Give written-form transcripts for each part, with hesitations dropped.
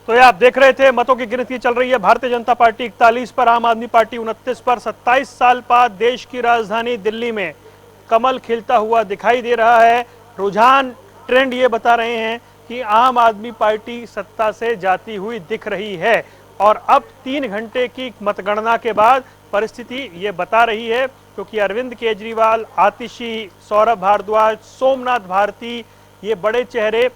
तो ये आप देख रहे थे, मतों की गिनती चल रही है। भारतीय जनता पार्टी 41 पर, आम आदमी पार्टी 29 पर। 27 साल बाद देश की राजधानी दिल्ली में कमल खिलता हुआ दिखाई दे रहा है। रुझान, ट्रेंड ये बता रहे हैं कि आम आदमी पार्टी सत्ता से जाती हुई दिख रही है। और अब 3 घंटे की मतगणना के बाद परिस्थिति ये बता रही है, क्योंकि अरविंद केजरीवाल, आतिशी, सौरभ भारद्वाज, सोमनाथ भारती, ये बड़े चेहरे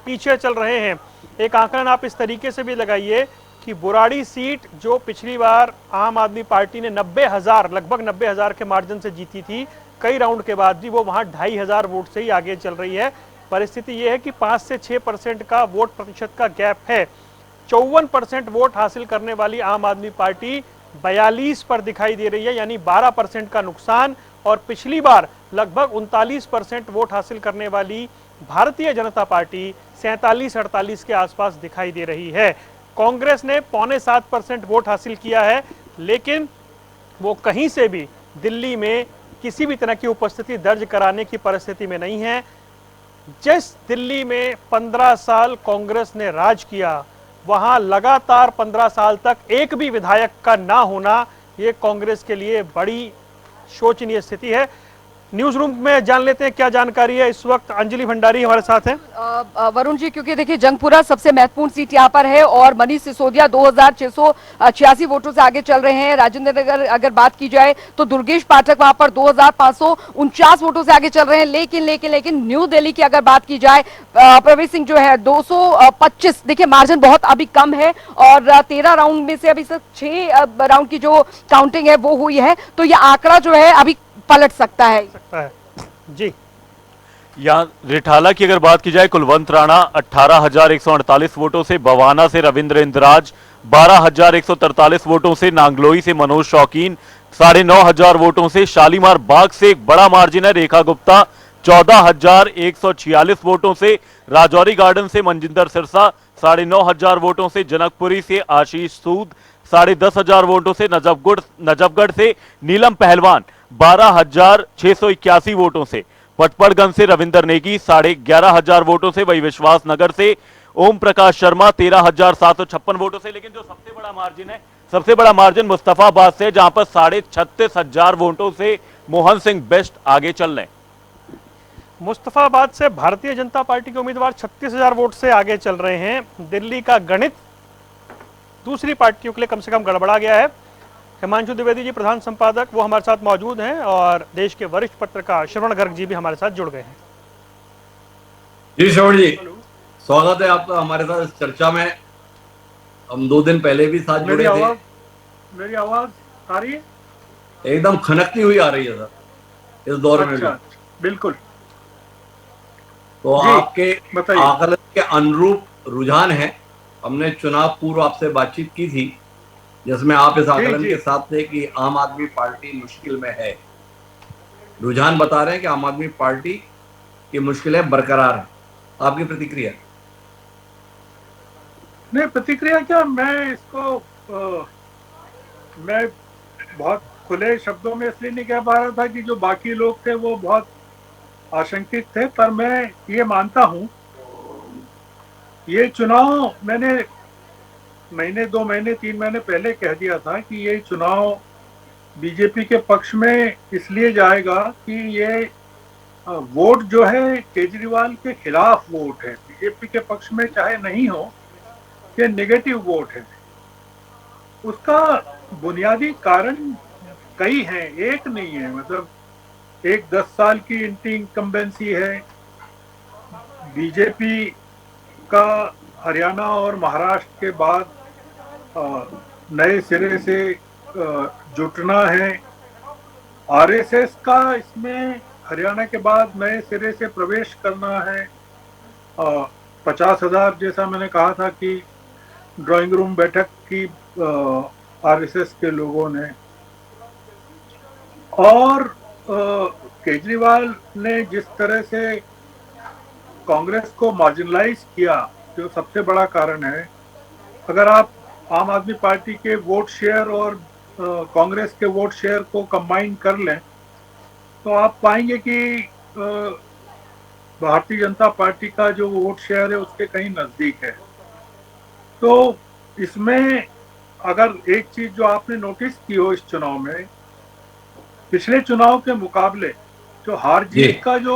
पीछे चल रहे हैं। एक आंकलन आप इस तरीके से भी लगाइए कि बुराड़ी सीट जो पिछली बार आम आदमी पार्टी ने 90,000, लगभग 90,000 के मार्जिन से जीती थी, कई राउंड के बाद भी वो वहां 2,500 वोट से ही आगे चल रही है। परिस्थिति ये है कि 5 से 6% का वोट प्रतिशत का गैप है। 54% वोट हासिल करने वाली आम आदमी पार्टी 42 पर दिखाई दे रही है, यानी 12% का नुकसान। और पिछली बार लगभग 39% वोट हासिल करने वाली भारतीय जनता पार्टी 47-48 के आसपास दिखाई दे रही है। कांग्रेस ने 6.25% वोट हासिल किया है, लेकिन वो कहीं से भी दिल्ली में किसी भी तरह की उपस्थिति दर्ज कराने की परिस्थिति में नहीं है। जिस दिल्ली में 15 साल कांग्रेस ने राज किया, वहां लगातार 15 साल तक एक भी विधायक का ना होना, ये कांग्रेस के लिए बड़ी शोचनीय स्थिति है। न्यूज रूम में जान लेते हैं क्या जानकारी है। इस वक्त अंजलि भंडारी हमारे साथ हैं। वरुण जी, क्योंकि देखिए जंगपुरा सबसे महत्वपूर्ण सीट यहाँ पर है और मनीष सिसोदिया 2,686 वोटों से आगे चल रहे हैं। राजेंद्र नगर अगर बात की जाए तो दुर्गेश पाठक वहां पर 2,549 वोटों से आगे चल रहे हैं। लेकिन न्यू दिल्ली की अगर बात की जाए, प्रवेश सिंह जो है 225, देखिए मार्जिन बहुत अभी कम है और 13 राउंड में से अभी सिर्फ 6 राउंड की जो काउंटिंग है वो हुई है, तो यह आंकड़ा जो है अभी पलट सकता है। जी, यहाँ रिठाला की अगर बात की जाए, कुलवंत राणा 18,148 वोटों से, बवाना से रविंद्र इंद्राज 12,143 वोटों से, नांगलोई से मनोज शौकीन 9,500 वोटों से, शालीमार बाग से एक बड़ा मार्जिन है रेखा गुप्ता 14,146 वोटों से, राजौरी गार्डन से मनजिंदर सिरसा 9,500 वोटों से, जनकपुरी से आशीष सूद 10,500 वोटों से, नजफगढ़ से नीलम पहलवान 12,681 वोटों से, पटपड़गंज से रविंदर नेगी 11,500 वोटों से, वही विश्वास नगर से ओम प्रकाश शर्मा 13,756 वोटों से। लेकिन जो सबसे बड़ा मार्जिन है, सबसे बड़ा मार्जिन मुस्तफाबाद से, जहां पर 36,500 वोटों से मोहन सिंह बेस्ट आगे चल रहे हैं। मुस्तफाबाद से भारतीय जनता पार्टी के उम्मीदवार 36,000 वोट से आगे चल रहे हैं। दिल्ली का गणित दूसरी पार्टियों के लिए कम से कम गड़बड़ा गया है। हिमांशु द्विवेदी जी, प्रधान संपादक, वो हमारे साथ मौजूद हैं और देश के वरिष्ठ पत्रकार श्रवण गर्ग जी भी हमारे साथ जुड़ गए हैं। जी श्रवण जी, स्वागत है आपका हमारे साथ इस चर्चा में। हम 2 दिन पहले भी साथ जुड़े थे। मेरी आवाज आ रही है? एकदम खनकती हुई आ रही है सर इस दौर में भी। बिल्कुल। तो आपके आकलन के अनुरूप रुझान है। हमने चुनाव पूर्व आपसे बातचीत की थी, जिसमें आप इस आकलन के साथ थे कि आम आदमी पार्टी मुश्किल में है। रुझान बता रहे हैं कि आम आदमी पार्टी की मुश्किलें बरकरार है। आपकी प्रतिक्रिया? नहीं, प्रतिक्रिया क्या, मैं इसको मैं बहुत खुले शब्दों में इसलिए नहीं कह पा रहा था कि जो बाकी लोग थे वो बहुत आशंकित थे, पर मैं ये मानता हूं ये चुनाव मैंने महीने, 2 महीने, 3 महीने पहले कह दिया था कि ये चुनाव बीजेपी के पक्ष में इसलिए जाएगा कि ये वोट जो है केजरीवाल के खिलाफ वोट है। बीजेपी के पक्ष में चाहे नहीं हो, ये नेगेटिव वोट है। उसका बुनियादी कारण कई हैं, एक नहीं है। मतलब एक 10 साल की एंटी इनकम्बेंसी है, बीजेपी का हरियाणा और महाराष्ट्र के बाद नए सिरे से जुटना है, आरएसएस का इसमें हरियाणा के बाद नए सिरे से प्रवेश करना है। 50,000 जैसा मैंने कहा था कि ड्राइंग रूम बैठक की आरएसएस के लोगों ने, और केजरीवाल ने जिस तरह से कांग्रेस को मार्जिनलाइज किया, जो सबसे बड़ा कारण है। अगर आप आम आदमी पार्टी के वोट शेयर और कांग्रेस के वोट शेयर को कंबाइन कर लें तो आप पाएंगे कि भारतीय जनता पार्टी का जो वोट शेयर है उसके कहीं नजदीक है। तो इसमें अगर एक चीज जो आपने नोटिस की हो इस चुनाव में, पिछले चुनाव के मुकाबले जो हार जीत का जो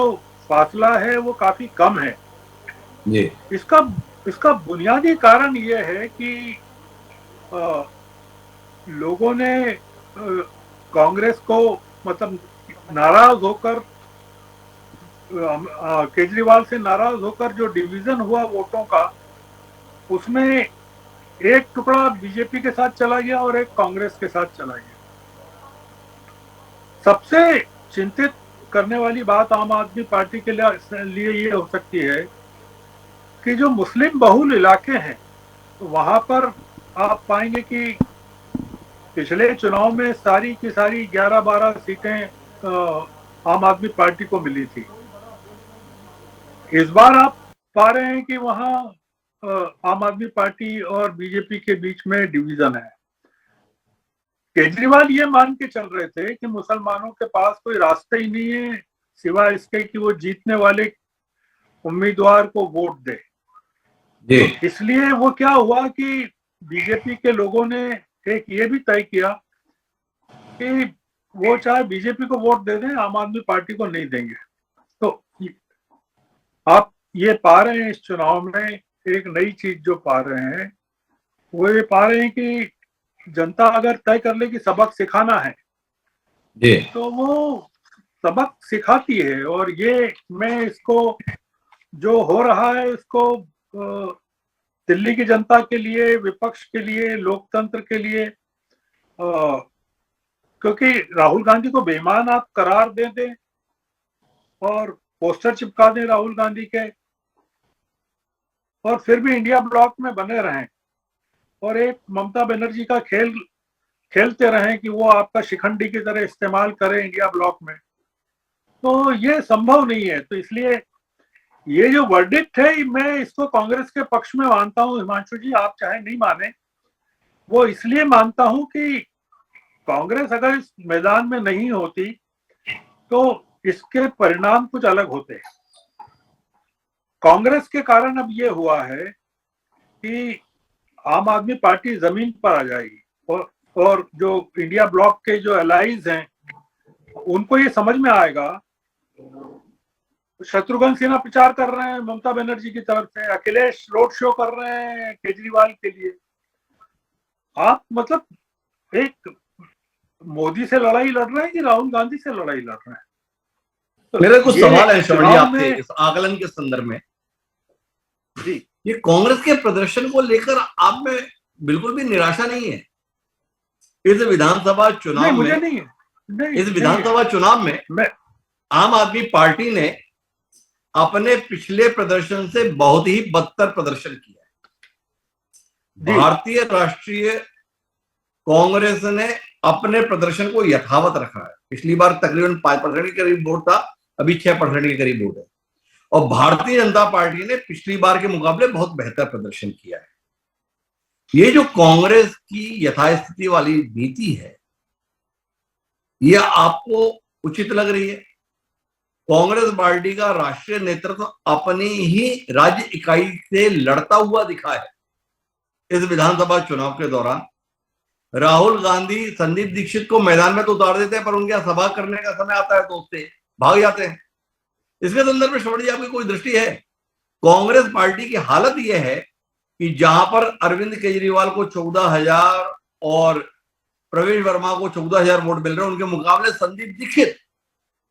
फासला है वो काफी कम है। जी इसका इसका बुनियादी कारण ये है कि लोगों ने कांग्रेस को मतलब नाराज होकर, केजरीवाल से नाराज होकर जो डिवीजन हुआ वोटों का, उसमें एक टुकड़ा बीजेपी के साथ चला गया और एक कांग्रेस के साथ चला गया। सबसे चिंतित करने वाली बात आम आदमी पार्टी के लिए ये हो सकती है कि जो मुस्लिम बहुल इलाके हैं तो वहां पर आप पाएंगे कि पिछले चुनाव में सारी की सारी 11-12 सीटें आम आदमी पार्टी को मिली थी। इस बार आप पा रहे हैं कि वहां आम आदमी पार्टी और बीजेपी के बीच में डिवीजन है। केजरीवाल ये मान के चल रहे थे कि मुसलमानों के पास कोई रास्ता ही नहीं है सिवाय इसके कि वो जीतने वाले उम्मीदवार को वोट दे। तो इसलिए वो क्या हुआ कि बीजेपी के लोगों ने एक ये भी तय किया कि वो चाहे बीजेपी को वोट दे दें, आम आदमी पार्टी को नहीं देंगे। तो आप ये पा रहे हैं इस चुनाव में एक नई चीज जो पा रहे हैं वो ये पा रहे हैं कि जनता अगर तय कर ले कि सबक सिखाना है तो वो सबक सिखाती है। और ये मैं इसको जो हो रहा है इसको दिल्ली की जनता के लिए, विपक्ष के लिए, लोकतंत्र के लिए, क्योंकि राहुल गांधी को बेईमान आप करार दे दें और पोस्टर चिपका दें राहुल गांधी के और फिर भी इंडिया ब्लॉक में बने रहें और एक ममता बनर्जी का खेल खेलते रहें कि वो आपका शिखंडी की तरह इस्तेमाल करें इंडिया ब्लॉक में, तो ये संभव नहीं है। तो इसलिए ये जो वर्डिक्ट है मैं इसको कांग्रेस के पक्ष में मानता हूं। हिमांशु जी आप चाहे नहीं माने, वो इसलिए मानता हूं कि कांग्रेस अगर इस मैदान में नहीं होती तो इसके परिणाम कुछ अलग होते। कांग्रेस के कारण अब ये हुआ है कि आम आदमी पार्टी जमीन पर आ जाएगी और जो इंडिया ब्लॉक के जो एलाइज हैं उनको ये समझ में आएगा। शत्रुघ्न सिन्हा प्रचार कर रहे हैं ममता बनर्जी की तरफ से, अखिलेश रोड शो कर रहे हैं केजरीवाल के लिए। आप मतलब एक मोदी से लड़ाई लड़ रहे हैं कि राहुल गांधी से लड़ाई लड़ रहे हैं? तो मेरा कुछ सवाल है श्रवण जी आपसे इस आकलन के संदर्भ में जी। ये कांग्रेस के प्रदर्शन को लेकर आप में बिल्कुल भी निराशा नहीं है? इस विधानसभा चुनाव मुझे में नहीं है। इस विधानसभा चुनाव में आम आदमी पार्टी ने अपने पिछले प्रदर्शन से बहुत ही बदतर प्रदर्शन किया है। भारतीय राष्ट्रीय कांग्रेस ने अपने प्रदर्शन को यथावत रखा है। पिछली बार तकरीबन 5% के करीब वोट था, अभी 6% के करीब वोट है और भारतीय जनता पार्टी ने पिछली बार के मुकाबले बहुत बेहतर प्रदर्शन किया है। ये जो कांग्रेस की यथास्थिति वाली नीति है ये आपको उचित लग रही है? कांग्रेस पार्टी का राष्ट्रीय नेतृत्व अपनी ही राज्य इकाई से लड़ता हुआ दिखा है। इस विधानसभा चुनाव के दौरान राहुल गांधी संदीप दीक्षित को मैदान में तो उतार देते हैं पर उनके सभा करने का समय आता है तो उससे भाग जाते हैं। इसके संदर्भ में श्रवण जी आपकी कोई दृष्टि है? कांग्रेस पार्टी की हालत यह है कि जहां पर अरविंद केजरीवाल को 14,000 और प्रवेश वर्मा को 14,000 वोट मिल रहे हैं, उनके मुकाबले संदीप दीक्षित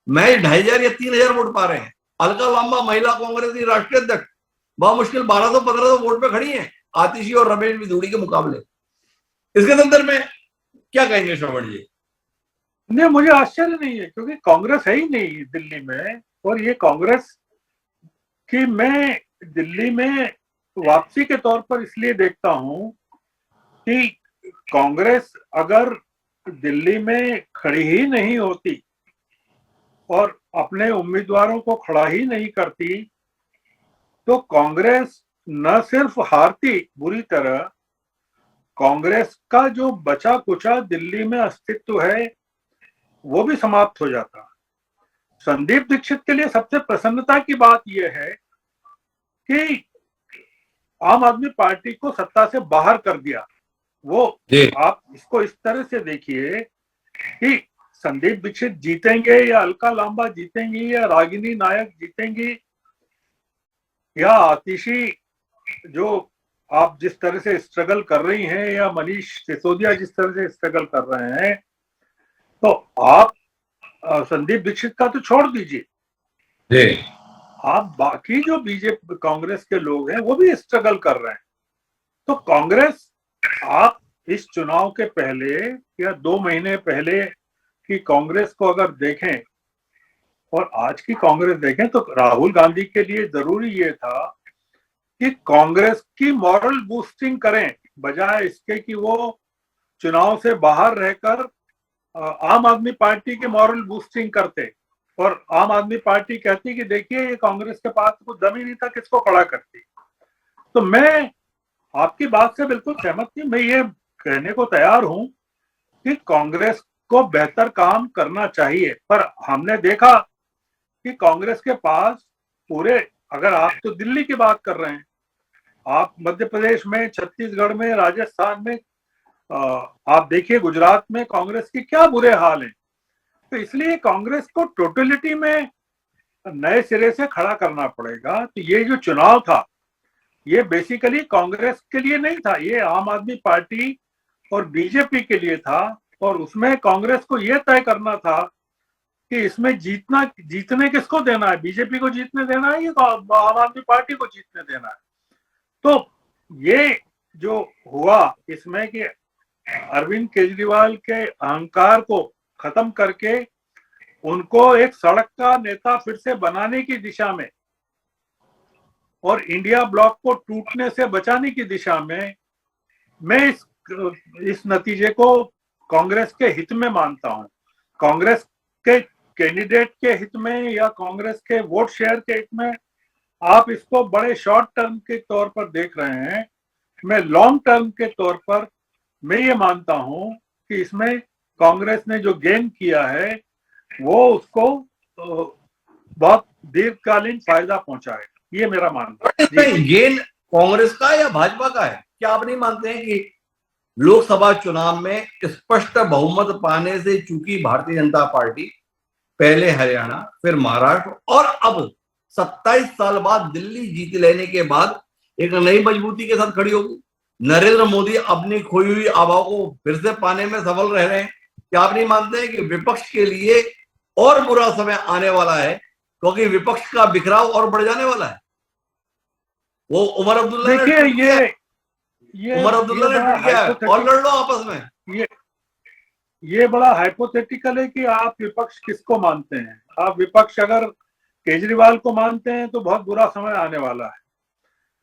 मैं 2,500 या 3,000 वोट पा रहे हैं। अलका लांबा महिला कांग्रेस की राष्ट्रीय अध्यक्ष बहुत मुश्किल 1,200-1,500 वोट पे खड़ी हैं आतिशी और रमेश बिधूड़ी के मुकाबले। इसके संदर्भ में क्या कहेंगे श्रवण जी? नहीं, मुझे आश्चर्य नहीं है क्योंकि कांग्रेस है ही नहीं दिल्ली में। और ये कांग्रेस की मैं दिल्ली में वापसी के तौर पर इसलिए देखता हूं कि कांग्रेस अगर दिल्ली में खड़ी ही नहीं होती और अपने उम्मीदवारों को खड़ा ही नहीं करती तो कांग्रेस न सिर्फ हारती बुरी तरह, कांग्रेस का जो बचा कुचा दिल्ली में अस्तित्व है वो भी समाप्त हो जाता। संदीप दीक्षित के लिए सबसे प्रसन्नता की बात यह है कि आम आदमी पार्टी को सत्ता से बाहर कर दिया। वो आप इसको इस तरह से देखिए कि संदीप दीक्षित जीतेंगे या अलका लांबा जीतेंगी या रागिनी नायक जीतेंगी या आतिशी जो आप जिस तरह से स्ट्रगल कर रही हैं या मनीष सिसोदिया जिस तरह से स्ट्रगल कर रहे हैं, तो आप संदीप दीक्षित का तो छोड़ दीजिए, आप बाकी जो बीजेपी कांग्रेस के लोग हैं वो भी स्ट्रगल कर रहे हैं। तो कांग्रेस, आप इस चुनाव के पहले या 2 महीने पहले की कांग्रेस को अगर देखें और आज की कांग्रेस देखें तो राहुल गांधी के लिए जरूरी ये था कि कांग्रेस की मॉरल बूस्टिंग करें, बजाय इसके कि वो चुनाव से बाहर रहकर आम आदमी पार्टी की मॉरल बूस्टिंग करते और आम आदमी पार्टी कहती कि देखिए ये कांग्रेस के पास कुछ दम ही नहीं था, किसको खड़ा करती। तो मैं आपकी बात से बिल्कुल सहमत थी। मैं ये कहने को तैयार हूं कि कांग्रेस को बेहतर काम करना चाहिए, पर हमने देखा कि कांग्रेस के पास पूरे, अगर आप तो दिल्ली की बात कर रहे हैं, आप मध्य प्रदेश में, छत्तीसगढ़ में, राजस्थान में, आप देखिए गुजरात में कांग्रेस की क्या बुरे हाल हैं। तो इसलिए कांग्रेस को टोटलिटी में नए सिरे से खड़ा करना पड़ेगा। तो ये जो चुनाव था ये बेसिकली कांग्रेस के लिए नहीं था, ये आम आदमी पार्टी और बीजेपी के लिए था और उसमें कांग्रेस को ये तय करना था कि इसमें जीतने किसको देना है, बीजेपी को जीतने देना है या आम आदमी पार्टी को जीतने देना है। तो ये जो हुआ इसमें कि अरविंद केजरीवाल के अहंकार को खत्म करके उनको एक सड़क का नेता फिर से बनाने की दिशा में और इंडिया ब्लॉक को टूटने से बचाने की दिशा में मैं इस नतीजे को कांग्रेस के हित में मानता हूं। कांग्रेस के कैंडिडेट के हित में या कांग्रेस के वोट शेयर के हित में आप इसको बड़े शॉर्ट टर्म के तौर पर देख रहे हैं। मैं लॉन्ग टर्म के तौर पर मैं ये मानता हूं कि इसमें कांग्रेस ने जो गेन किया है वो उसको बहुत दीर्घकालीन फायदा पहुंचाएगा, ये मेरा मानना है। गेन कांग्रेस का या भाजपा का है? क्या आप नहीं मानते हैं कि लोकसभा चुनाव में स्पष्ट बहुमत पाने से चूकी भारतीय जनता पार्टी पहले हरियाणा फिर महाराष्ट्र और अब 27 साल बाद दिल्ली जीत लेने के बाद एक नई मजबूती के साथ खड़ी होगी? नरेंद्र मोदी अपनी खोई हुई आभा को फिर से पाने में सफल रह रहे हैं। क्या आप नहीं मानते हैं कि विपक्ष के लिए और बुरा समय आने वाला है क्योंकि विपक्ष का बिखराव और बढ़ जाने वाला है? वो उमर अब्दुल्ला ने ट्वीट किया है और लड़ लो आपस में। ये बड़ा हाइपोथेटिकल है कि आप विपक्ष किसको मानते हैं। आप विपक्ष अगर केजरीवाल को मानते हैं तो बहुत बुरा समय आने वाला है।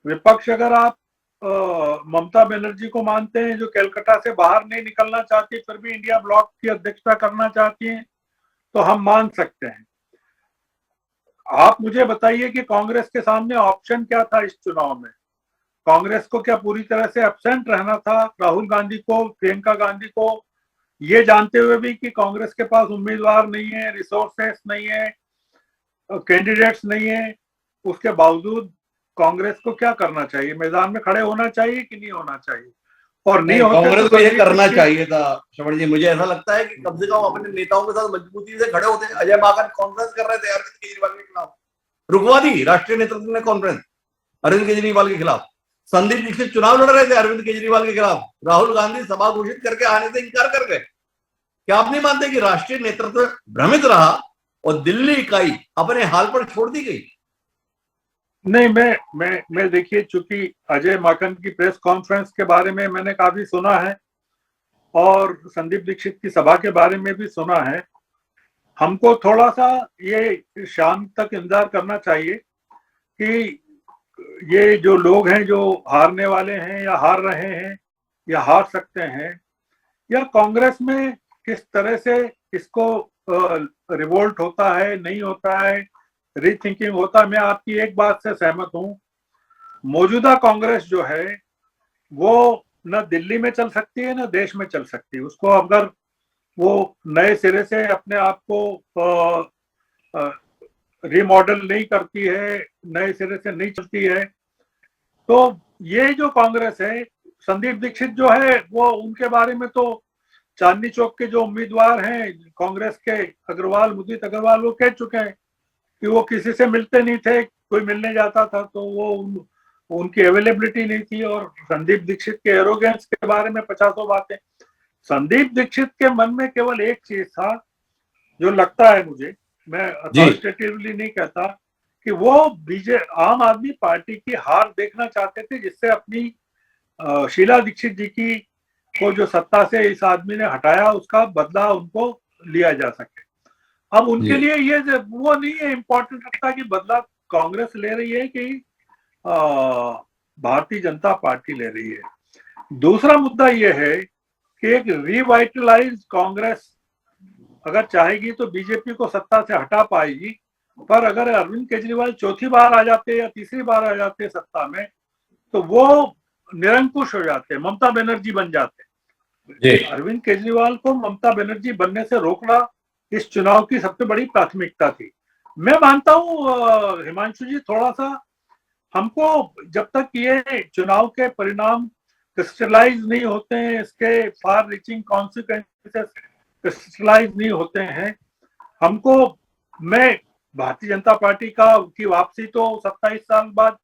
विपक्ष अगर आप ममता बनर्जी को मानते हैं जो कलकत्ता से बाहर नहीं निकलना चाहती फिर भी इंडिया ब्लॉक की अध्यक्षता करना चाहती हैं, तो हम मान सकते हैं। आप मुझे बताइए कि कांग्रेस के सामने ऑप्शन क्या था इस चुनाव में। कांग्रेस को क्या पूरी तरह से एब्सेंट रहना था? राहुल गांधी को, प्रियंका गांधी को, ये जानते हुए भी कि कांग्रेस के पास उम्मीदवार नहीं है, रिसोर्सेस नहीं है, कैंडिडेट्स नहीं है, उसके बावजूद कांग्रेस को क्या करना चाहिए? मैदान में खड़े होना चाहिए कि नहीं होना चाहिए? और नहीं कांग्रेस को ये करना चाहिए था श्रवण जी। मुझे ऐसा लगता है कि कम से कम अपने नेताओं के साथ मजबूती से खड़े होते। अजय माकन कॉन्फ्रेंस कर रहे थे अरविंद केजरीवाल के खिलाफ, रुकवा दी राष्ट्रीय नेतृत्व ने कॉन्फ्रेंस अरविंद केजरीवाल के खिलाफ। संदीप दीक्षित चुनाव लड़ रहे थे अरविंद केजरीवाल के खिलाफ, राहुल गांधी सभा घोषित करके आने से इनकार कर गए। क्या आप नहीं मानते कि राष्ट्रीय नेतृत्व भ्रमित रहा और दिल्ली इकाई अपने हाल पर छोड़ दी गई? नहीं, मैं देखिए, चूंकि अजय माकन की प्रेस कॉन्फ्रेंस के बारे में मैंने काफी सुना है और संदीप दीक्षित की सभा के बारे में भी सुना है। हमको थोड़ा सा ये शाम तक इंतजार करना चाहिए कि ये जो लोग हैं जो हारने वाले हैं या हार रहे हैं या हार सकते हैं, या कांग्रेस में किस तरह से इसको रिवोल्ट होता है, नहीं होता है, रीथिंकिंग होता है। मैं आपकी एक बात से सहमत हूं, मौजूदा कांग्रेस जो है वो न दिल्ली में चल सकती है न देश में चल सकती है। उसको अगर वो नए सिरे से अपने आप को रिमॉडल नहीं करती है, नए सिरे से नहीं चलती है, तो ये जो कांग्रेस है, संदीप दीक्षित जो है वो, उनके बारे में तो चांदनी चौक के जो उम्मीदवार हैं कांग्रेस के, अग्रवाल, मुदित अग्रवाल, वो कह चुके हैं कि वो किसी से मिलते नहीं थे, कोई मिलने जाता था तो वो उनकी अवेलेबिलिटी नहीं थी। और संदीप दीक्षित के एरोगेंस के बारे में 50 बातें। संदीप दीक्षित के मन में केवल एक चीज था, जो लगता है मुझे, मैं अथॉरिटेटिवली नहीं कहता, कि वो आम आदमी पार्टी की हार देखना चाहते थे, जिससे अपनी शीला दीक्षित जी की को जो सत्ता से इस आदमी ने हटाया उसका बदला उनको लिया जा सके। अब उनके लिए ये वो नहीं है इम्पोर्टेंट रखता कि बदला कांग्रेस ले रही है कि भारतीय जनता पार्टी ले रही है। दूसरा मुद्दा ये है कि एक रिवाइटलाइज कांग्रेस अगर चाहेगी तो बीजेपी को सत्ता से हटा पाएगी, पर अगर अरविंद केजरीवाल चौथी बार आ जाते या तीसरी बार आ जाते सत्ता में तो वो निरंकुश हो जाते, ममता बनर्जी बन जाते। अरविंद केजरीवाल को ममता बनर्जी बनने से रोकना इस चुनाव की सबसे बड़ी प्राथमिकता थी। मैं मानता हूं हिमांशु जी, थोड़ा सा हमको जब तक ये चुनाव के परिणाम क्रिस्टलाइज नहीं होते हैं, इसके फार रीचिंग कॉन्सिक्वेंसेस क्रिस्टलाइज नहीं होते हैं, हमको, मैं भारतीय जनता पार्टी की वापसी तो 27 साल बाद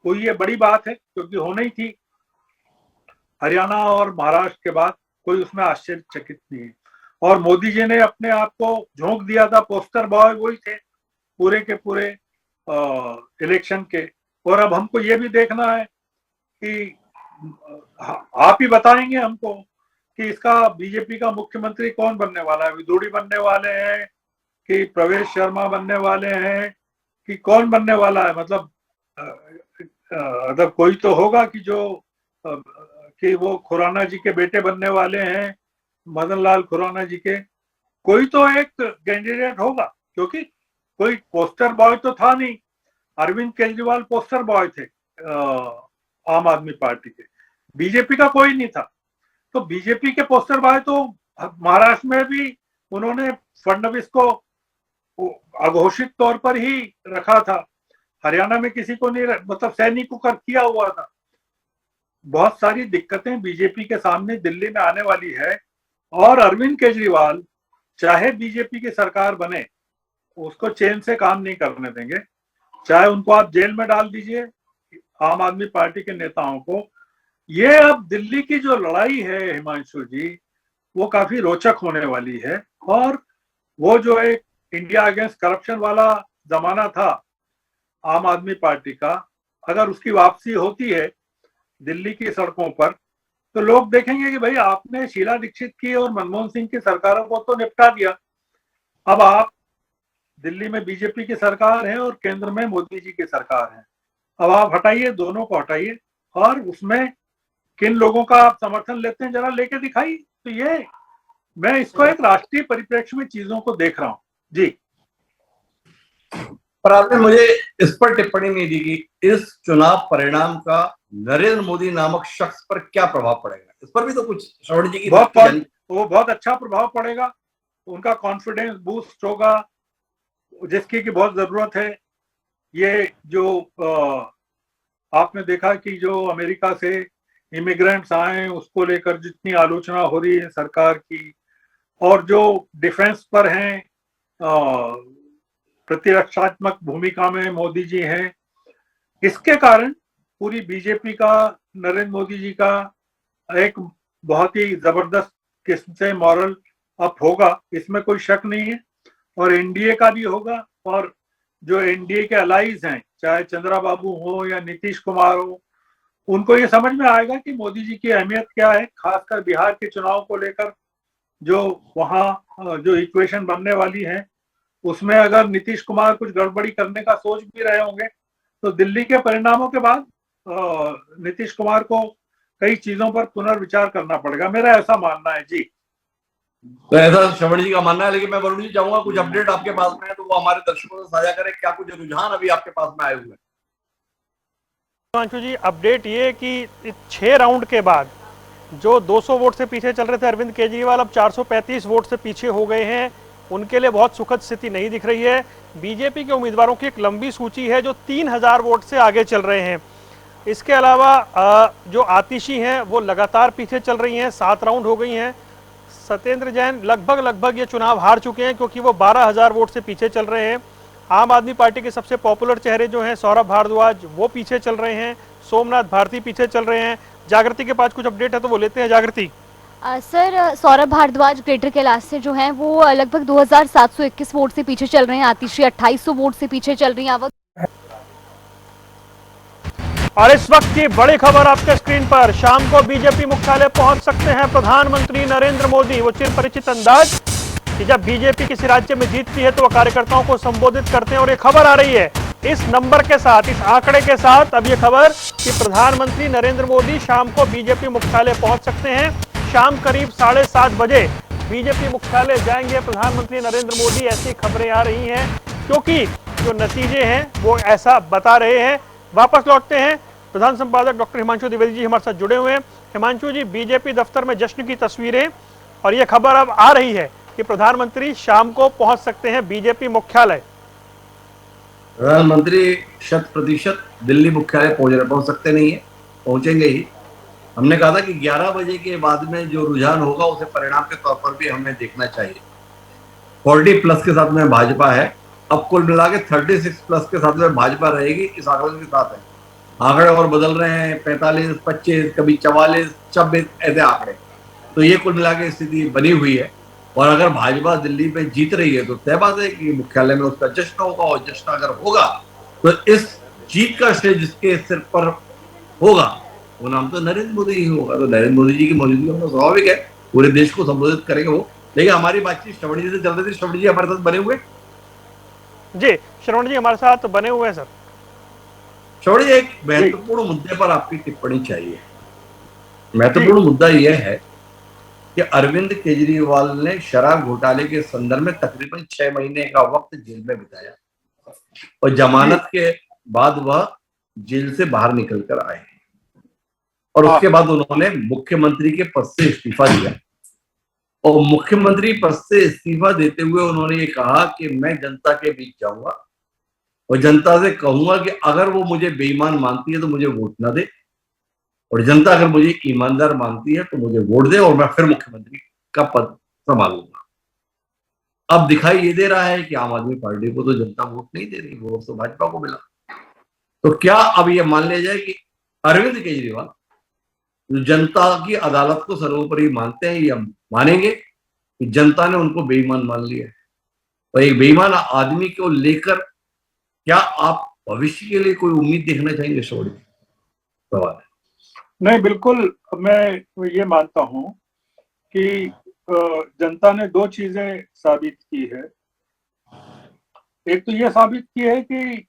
कोई ये बड़ी बात है, क्योंकि होना ही थी हरियाणा और महाराष्ट्र के बाद, कोई उसमें आश्चर्यचकित नहीं है। और मोदी जी ने अपने आप को झोंक दिया था, पोस्टर बॉय वही थे पूरे के पूरे इलेक्शन के। और अब हमको ये भी देखना है कि आप ही बताएंगे हमको कि इसका बीजेपी का मुख्यमंत्री कौन बनने वाला है, विदुड़ी बनने वाले हैं कि प्रवेश शर्मा बनने वाले हैं कि कौन बनने वाला है। मतलब कोई तो होगा कि जो कि वो खुराना जी के बेटे बनने वाले हैं, मदन लाल खुराना जी के, कोई तो एक कैंडिडेट होगा, क्योंकि कोई पोस्टर बॉय तो था नहीं। अरविंद केजरीवाल पोस्टर बॉय थे आम आदमी पार्टी के, बीजेपी का कोई नहीं था। तो बीजेपी के पोस्टर बॉय तो महाराष्ट्र में भी उन्होंने फडणवीस को अघोषित तौर पर ही रखा था, हरियाणा में किसी को नहीं, मतलब सैनिक को कर किया हुआ था। बहुत सारी दिक्कतें बीजेपी के सामने दिल्ली में आने वाली है, और अरविंद केजरीवाल चाहे बीजेपी की सरकार बने उसको चैन से काम नहीं करने देंगे, चाहे उनको आप जेल में डाल दीजिए आम आदमी पार्टी के नेताओं को। ये अब दिल्ली की जो लड़ाई है हिमांशु जी, वो काफी रोचक होने वाली है। और वो जो एक इंडिया अगेंस्ट करप्शन वाला जमाना था आम आदमी पार्टी का, अगर उसकी वापसी होती है दिल्ली की सड़कों पर, तो लोग देखेंगे कि भाई आपने शीला दीक्षित की और मनमोहन सिंह की सरकारों को तो निपटा दिया, अब आप दिल्ली में बीजेपी की सरकार है और केंद्र में मोदी जी की सरकार है, अब आप हटाइए, दोनों को हटाइए, और उसमें किन लोगों का आप समर्थन लेते हैं जरा लेके दिखाइए। तो ये मैं इसको एक राष्ट्रीय परिप्रेक्ष्य में चीजों को देख रहा हूं जी। पर आपने मुझे इस पर टिप्पणी नहीं दी कि इस चुनाव परिणाम का नरेंद्र मोदी नामक शख्स पर क्या प्रभाव पड़ेगा। इस पर भी तो कुछ श्रवण जी की वो बहुत अच्छा प्रभाव पड़ेगा, उनका कॉन्फिडेंस बूस्ट होगा, जिसकी की बहुत जरूरत है। ये जो आपने देखा कि जो अमेरिका से इमिग्रेंट्स आए उसको लेकर जितनी आलोचना हो रही है सरकार की, और जो डिफेंस पर हैं, प्रतिरक्षात्मक भूमिका में मोदी जी हैं, इसके कारण पूरी बीजेपी का, नरेंद्र मोदी जी का एक बहुत ही जबरदस्त किस्म से मॉरल अप होगा, इसमें कोई शक नहीं है। और एनडीए का भी होगा, और जो एनडीए के अलाइज हैं, चाहे चंद्रा बाबू हो या नीतीश कुमार हो, उनको ये समझ में आएगा कि मोदी जी की अहमियत क्या है, खासकर बिहार के चुनाव को लेकर जो वहां जो इक्वेशन बनने वाली है, उसमें अगर नीतीश कुमार कुछ गड़बड़ी करने का सोच भी रहे होंगे तो दिल्ली के परिणामों के बाद नीतीश कुमार को कई चीजों पर पुनर्विचार करना पड़ेगा, मेरा ऐसा मानना है जी। तो ऐसा श्रवण जी का मानना है, लेकिन मैं वरुण जी चाहूंगा कुछ अपडेट आपके पास में है तो वो हमारे दर्शकों से साझा करें, क्या कुछ रुझान अभी आपके पास में आए हुए हैं। हिमांशु जी, अपडेट ये कि 6 राउंड के बाद जो 200 वोट से पीछे चल रहे थे अरविंद केजरीवाल, अब 435 वोट से पीछे हो गए हैं। उनके लिए बहुत सुखद स्थिति नहीं दिख रही है। बीजेपी के उम्मीदवारों की एक लंबी सूची है जो 3000 वोट से आगे चल रहे हैं। इसके अलावा जो आतिशी हैं वो लगातार पीछे चल रही हैं, 7 राउंड हो गई हैं। सत्येंद्र जैन लगभग ये चुनाव हार चुके हैं क्योंकि वो 12,000 वोट से पीछे चल रहे हैं। आम आदमी पार्टी के सबसे पॉपुलर चेहरे जो हैं सौरभ भारद्वाज वो पीछे चल रहे हैं, सोमनाथ भारती पीछे चल रहे हैं। जागृति के पास कुछ अपडेट है तो वो लेते हैं। जागृति। सर, सौरभ भारद्वाज ग्रेटर कैलाश से जो हैं वो लगभग 2,721 वोट से पीछे चल रहे हैं। आतिशी 2,800 वोट से पीछे चल रही हैं। और इस वक्त की बड़ी खबर आपके स्क्रीन पर, शाम को बीजेपी मुख्यालय पहुंच सकते हैं प्रधानमंत्री नरेंद्र मोदी। वो चिरपरिचित अंदाज कि जब बीजेपी किसी राज्य में जीतती है तो वो कार्यकर्ताओं को संबोधित करते हैं। और ये खबर आ रही है इस नंबर के साथ, इस आंकड़े के साथ, अब ये खबर कि प्रधानमंत्री नरेंद्र मोदी शाम को बीजेपी मुख्यालय पहुंच सकते हैं। शाम करीब 7:30 बजे बीजेपी मुख्यालय जाएंगे प्रधानमंत्री नरेंद्र मोदी, ऐसी खबरें आ रही हैं क्योंकि जो नतीजे हैं वो ऐसा बता रहे हैं। वापस लौटते हैं, प्रधान संपादक डॉक्टर हिमांशु द्विवेदी जी हमारे साथ जुड़े हुए हैं। हिमांशु जी, बीजेपी दफ्तर में जश्न की तस्वीरें और ये खबर अब आ रही है कि प्रधानमंत्री शाम को पहुंच सकते हैं बीजेपी मुख्यालय। प्रधानमंत्री 100% दिल्ली मुख्यालय पहुंच सकते नहीं है, पहुंचेंगे ही। हमने कहा था कि 11 बजे के बाद में जो रुझान होगा उसे परिणाम के तौर पर भी हमें देखना चाहिए। 40+ के साथ में भाजपा है, अब कुल मिला के 36+ के साथ में भाजपा रहेगी, इस आंकड़े के साथ है। आंकड़े और बदल रहे हैं, 45, 25, कभी 44, 26 ऐसे आंकड़े। तो ये कुल मिला के स्थिति बनी हुई है। और अगर भाजपा दिल्ली में जीत रही है तो तय बात है कि मुख्यालय में उसका जश्न होगा, और जश्न अगर होगा तो इस जीत का श्रेय जिसके सिर पर होगा वो नाम तो नरेंद्र मोदी ही होगा। तो नरेंद्र मोदी जी की मौजूदगी होना स्वाभाविक है, पूरे देश को संबोधित करेंगे वो। लेकिन हमारी बातचीत श्रवण जी से चल रही थी। श्रवण जी हमारे साथ बने हुए। जी श्रवण जी हमारे साथ बने हुए हैं। सर श्रवण जी, एक महत्वपूर्ण मुद्दे पर आपकी टिप्पणी चाहिए। महत्वपूर्ण मुद्दा यह है कि अरविंद केजरीवाल ने शराब घोटाले के संदर्भ में तकरीबन 6 महीने का वक्त जेल में बिताया और जमानत के बाद वह जेल से बाहर निकल कर आए और उसके बाद उन्होंने मुख्यमंत्री के पद से इस्तीफा दिया। और मुख्यमंत्री पद से इस्तीफा देते हुए उन्होंने ये कहा कि मैं जनता के बीच जाऊंगा और जनता से कहूंगा कि अगर वो मुझे बेईमान मानती है तो मुझे वोट ना दे, और जनता अगर मुझे ईमानदार मानती है तो मुझे वोट दे और मैं फिर मुख्यमंत्री का पद संभालूंगा। अब दिखाई ये दे रहा है कि आम आदमी पार्टी को तो जनता वोट नहीं दे रही, वोट तो भाजपा को मिला। तो क्या अब ये मान लिया जाए कि अरविंद केजरीवाल जो जनता की अदालत को सर्वोपरि मानते हैं, या मानेंगे कि जनता ने उनको बेईमान मान लिया है? तो एक बेईमान आदमी को लेकर क्या आप भविष्य के लिए कोई उम्मीद देखना चाहेंगे? शोरी सवाल है। नहीं, बिल्कुल मैं ये मानता हूं कि जनता ने 2 चीजें साबित की है। एक तो ये साबित की है कि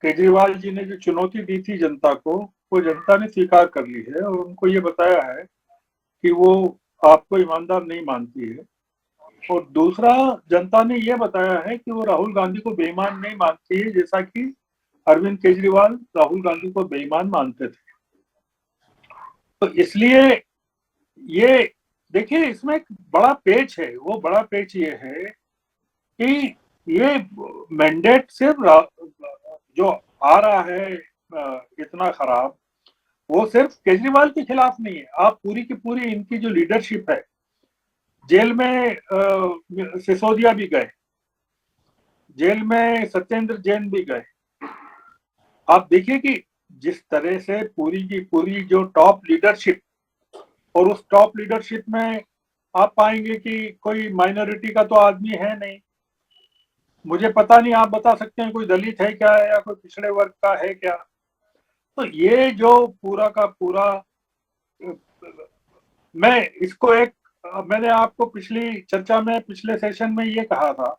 केजरीवाल जी ने जो चुनौती दी थी जनता को, वो जनता ने स्वीकार कर ली है और उनको ये बताया है कि वो आपको ईमानदार नहीं मानती है। और दूसरा, जनता ने ये बताया है कि वो राहुल गांधी को बेईमान नहीं मानती है, जैसा कि अरविंद केजरीवाल राहुल गांधी को बेईमान मानते थे। तो इसलिए ये देखिए, इसमें एक बड़ा पेच है। वो बड़ा पेच ये है कि ये मैंडेट सिर्फ जो आ रहा है इतना खराब, वो सिर्फ केजरीवाल के खिलाफ नहीं है। आप पूरी की पूरी इनकी जो लीडरशिप है, जेल में सिसोदिया भी गए, जेल में सत्येंद्र जैन भी गए। आप देखिए कि जिस तरह से पूरी की पूरी जो टॉप लीडरशिप, और उस टॉप लीडरशिप में आप पाएंगे कि कोई माइनॉरिटी का तो आदमी है नहीं। मुझे पता नहीं, आप बता सकते हैं कोई दलित है क्या, या कोई पिछड़े वर्ग का है क्या? तो ये जो पूरा का पूरा, मैं इसको मैंने आपको पिछली चर्चा में, पिछले सेशन में ये कहा था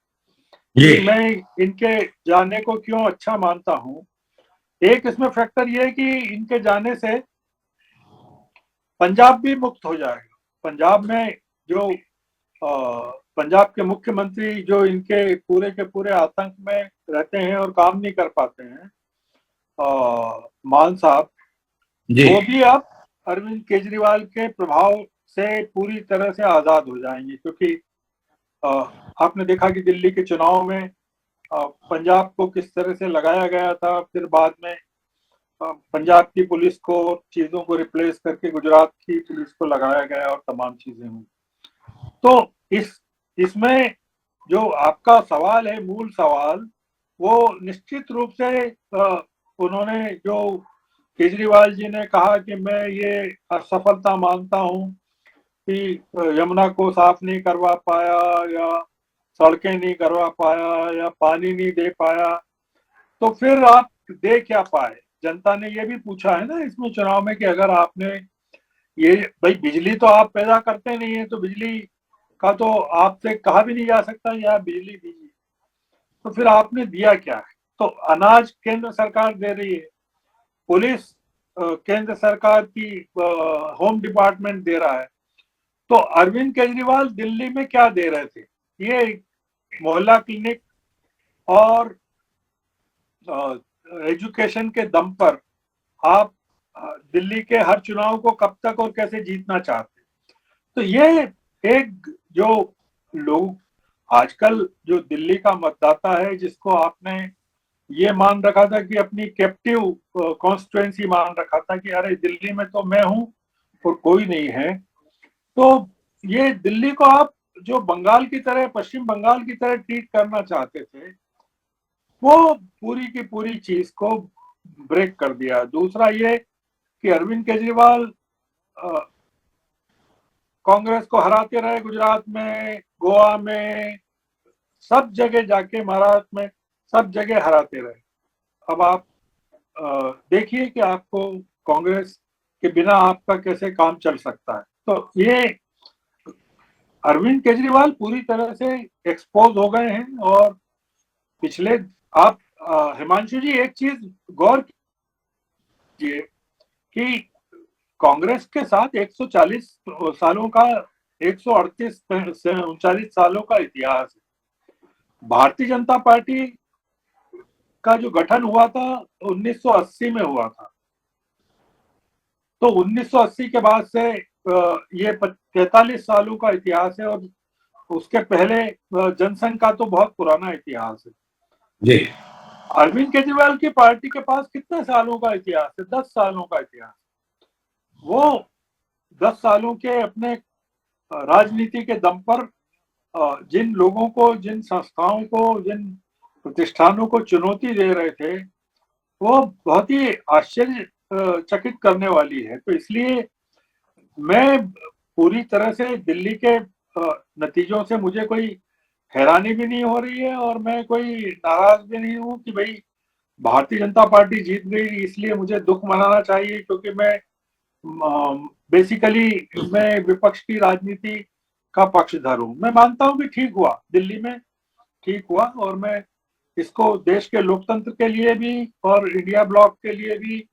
कि मैं इनके जाने को क्यों अच्छा मानता हूं। एक इसमें फैक्टर ये है कि इनके जाने से पंजाब भी मुक्त हो जाएगा। पंजाब में जो पंजाब के मुख्यमंत्री जो इनके पूरे के पूरे आतंक में रहते हैं और काम नहीं कर पाते हैं, मान साहब, वो भी अब अरविंद केजरीवाल के प्रभाव से पूरी तरह से आजाद हो जाएंगे। क्योंकि आपने देखा कि दिल्ली के चुनाव में पंजाब को किस तरह से लगाया गया था, फिर बाद में पंजाब की पुलिस को चीजों को रिप्लेस करके गुजरात की पुलिस को लगाया गया और तमाम चीजें हुई। तो इसमें जो आपका सवाल है, मूल सवाल, वो निश्चित रूप से उन्होंने जो केजरीवाल जी ने कहा कि मैं ये असफलता मानता हूं कि यमुना को साफ नहीं करवा पाया या सड़कें नहीं करवा पाया या पानी नहीं दे पाया, तो फिर आप दे क्या पाए? जनता ने ये भी पूछा है ना इसमें चुनाव में कि अगर आपने ये, भाई बिजली तो आप पैदा करते नहीं है, तो बिजली का तो आपसे कहा भी नहीं जा सकता कि आप बिजली दीजिए, तो फिर आपने दिया क्या है? तो अनाज केंद्र सरकार दे रही है, पुलिस केंद्र सरकार की होम डिपार्टमेंट दे रहा है, तो अरविंद केजरीवाल दिल्ली में क्या दे रहे थे? ये मोहल्ला क्लिनिक और एजुकेशन के दम पर आप दिल्ली के हर चुनाव को कब तक और कैसे जीतना चाहते? तो ये एक जो लोग आजकल जो दिल्ली का मतदाता है, जिसको आपने ये मान रखा था कि अपनी कैप्टिव कॉन्स्टिट्यूएंसी मान रखा था कि अरे दिल्ली में तो मैं हूं और कोई नहीं है, तो ये दिल्ली को आप जो बंगाल की तरह, पश्चिम बंगाल की तरह ट्रीट करना चाहते थे, वो पूरी की पूरी चीज को ब्रेक कर दिया। दूसरा ये कि अरविंद केजरीवाल कांग्रेस को हराते रहे, गुजरात में, गोवा में, सब जगह जाके, महाराष्ट्र में, सब जगह हराते रहे। अब आप देखिए कि आपको कांग्रेस के बिना आपका कैसे काम चल सकता है। तो ये अरविंद केजरीवाल पूरी तरह से एक्सपोज हो गए हैं। और पिछले, आप हिमांशु जी एक चीज गौर कीजिए कि कांग्रेस के साथ 140 सालों का, 138 से 39 सालों का इतिहास है। भारतीय जनता पार्टी का जो गठन हुआ था 1980 में हुआ था, तो 1980 के बाद से ये 43 सालों का इतिहास है, और उसके पहले जनसंघ का तो बहुत पुराना इतिहास है जी। अरविंद केजरीवाल की पार्टी के पास कितने सालों का इतिहास है? 10 सालों का इतिहास। वो 10 सालों के अपने राजनीति के दम पर जिन लोगों को, जिन संस्थाओं को, जिन प्रतिष्ठानों को चुनौती दे रहे थे, वो बहुत ही आश्चर्यचकित करने वाली है। तो इसलिए मैं पूरी तरह से दिल्ली के नतीजों से मुझे कोई हैरानी भी नहीं हो रही है, और मैं कोई नाराज भी नहीं हूँ कि भाई भारतीय जनता पार्टी जीत गई इसलिए मुझे दुख मनाना चाहिए, क्योंकि मैं बेसिकली मैं विपक्ष की राजनीति का पक्षधर हूँ। मैं मानता हूँ कि ठीक हुआ, दिल्ली में ठीक हुआ, और मैं इसको देश के लोकतंत्र के लिए भी और इंडिया ब्लॉक के लिए भी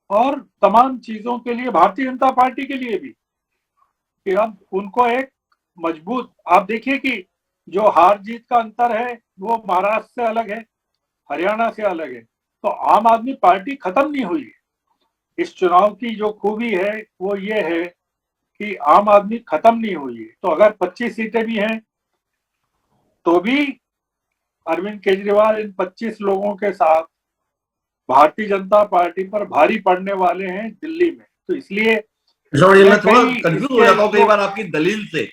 और तमाम चीजों के लिए, भारतीय जनता पार्टी के लिए भी, कि अब उनको एक मजबूत, आप देखिए कि जो हार जीत का अंतर है वो महाराष्ट्र से अलग है, हरियाणा से अलग है, तो आम आदमी पार्टी खत्म नहीं हुई है। इस चुनाव की जो खूबी है वो ये है कि आम आदमी खत्म नहीं हुई है। तो अगर 25 सीटें भी हैं तो भी अरविंद केजरीवाल इन 25 लोगों के साथ भारतीय जनता पार्टी पर भारी पड़ने वाले हैं दिल्ली में। तो इसलिए मैं थोड़ा कंफ्यूज हो जाता हूँ कई बार आपकी दलील से।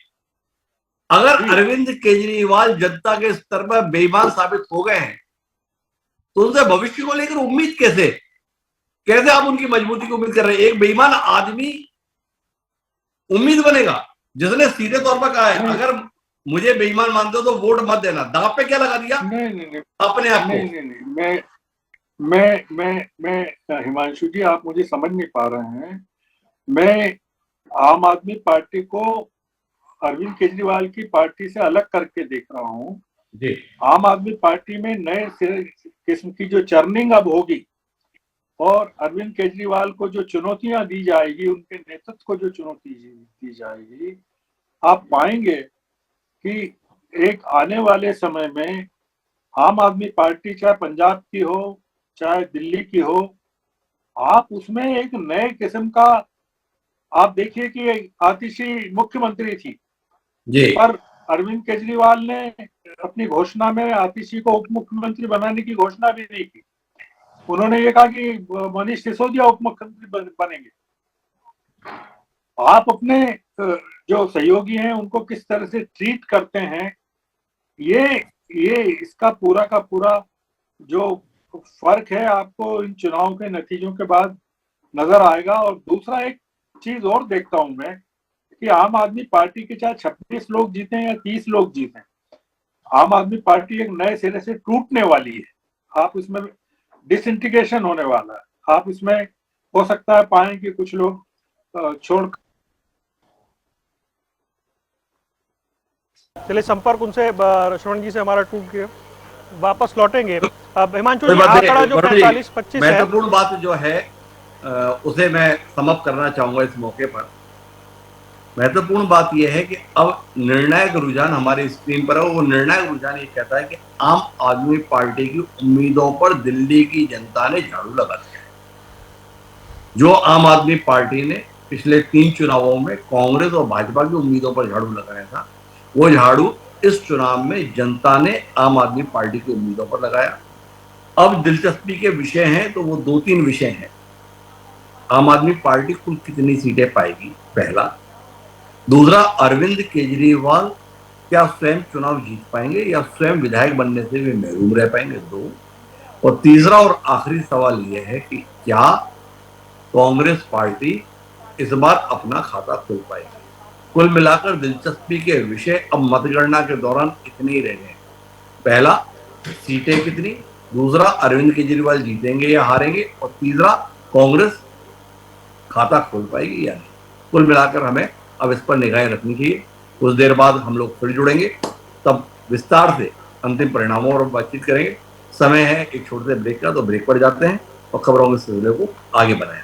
अगर अरविंद केजरीवाल जनता के स्तर पर बेईमान साबित हो गए हैं, तो उनसे भविष्य को लेकर उम्मीद कैसे आप उनकी मजबूती की उम्मीद कर रहे हैं? एक बेईमान आदमी उम्मीद बनेगा जिसने सीधे तौर पर कहा है अगर मुझे बेईमान मानते हो तो वोट मत देना। दांव पे क्या लगा दिया? नहीं, अपने आप को। नहीं, मैं हिमांशु जी, आप मुझे समझ नहीं पा रहे हैं। मैं आम आदमी पार्टी को अरविंद केजरीवाल की पार्टी से अलग करके देख रहा हूँ। आम आदमी पार्टी में नए किस्म की जो चर्निंग अब होगी, और अरविंद केजरीवाल को जो चुनौतियां दी जाएगी, उनके नेतृत्व को जो चुनौती दी जाएगी, आप पाएंगे कि एक आने वाले समय में आम आदमी पार्टी चाहे पंजाब की हो चाहे दिल्ली की हो, आप उसमें एक नए किस्म का, आप देखिए कि आतिशी मुख्यमंत्री थी, जी। पर अरविंद केजरीवाल ने अपनी घोषणा में आतिशी को उप मुख्यमंत्री बनाने की घोषणा भी नहीं की। उन्होंने ये कहा कि मनीष सिसोदिया उप मुख्यमंत्री बनेंगे। आप अपने जो सहयोगी हैं उनको किस तरह से ट्रीट करते हैं, ये इसका पूरा का पूरा जो फर्क है आपको इन चुनाव के नतीजों के बाद नजर आएगा। और दूसरा एक चीज और देखता हूं मैं कि आम आदमी पार्टी के चाहे 26 लोग जीते या 30 लोग जीते, आम आदमी पार्टी एक नए सिरे से टूटने वाली है। आप इसमें डिसइंटीग्रेशन होने वाला है। आप इसमें हो सकता है पाए कि कुछ लोग छोड़। चलिए संपर्क उनसे श्रवण जी से हमारा टूट गया, वापस लौटेंगे। अब हिमांशु जी आंकड़ा जो 45-25 है, महत्वपूर्ण बात जो है उसे मैं समअप करना चाहूंगा इस मौके पर। महत्वपूर्ण बात यह है कि अब निर्णायक रुझान हमारी स्क्रीन पर है। वो निर्णायक रुझान ये कहता है कि आम आदमी पार्टी की उम्मीदों पर दिल्ली की जनता ने झाड़ू लगा दिया। जो आम आदमी पार्टी ने पिछले 3 चुनावों में कांग्रेस और भाजपा की उम्मीदों पर झाड़ू लगाया था, वो झाड़ू इस चुनाव में जनता ने आम आदमी पार्टी की उम्मीदों पर लगाया। अब दिलचस्पी के विषय हैं तो वो 2-3 विषय हैं। आम आदमी पार्टी कुल कितनी सीटें पाएगी, पहला। दूसरा, अरविंद केजरीवाल क्या स्वयं चुनाव जीत पाएंगे या स्वयं विधायक बनने से वे महरूम रह पाएंगे, 2। और तीसरा और आखिरी सवाल यह है कि क्या कांग्रेस पार्टी इस बार अपना खाता खोल पाएगी। कुल मिलाकर दिलचस्पी के विषय अब मतगणना के दौरान इतने ही रह गए। पहला, सीटें कितनी, दूसरा अरविंद केजरीवाल जीतेंगे या हारेंगे, और तीसरा कांग्रेस खाता खोल पाएगी या नहीं। कुल मिलाकर हमें अब इस पर निगाहें रखनी चाहिए। कुछ देर बाद हम लोग फिर जुड़ेंगे, तब विस्तार से अंतिम परिणामों पर बातचीत करेंगे। समय है एक छोटे से ब्रेक का, तो ब्रेक पर जाते हैं और खबरों के सिलसिले को आगे बढ़ाएं।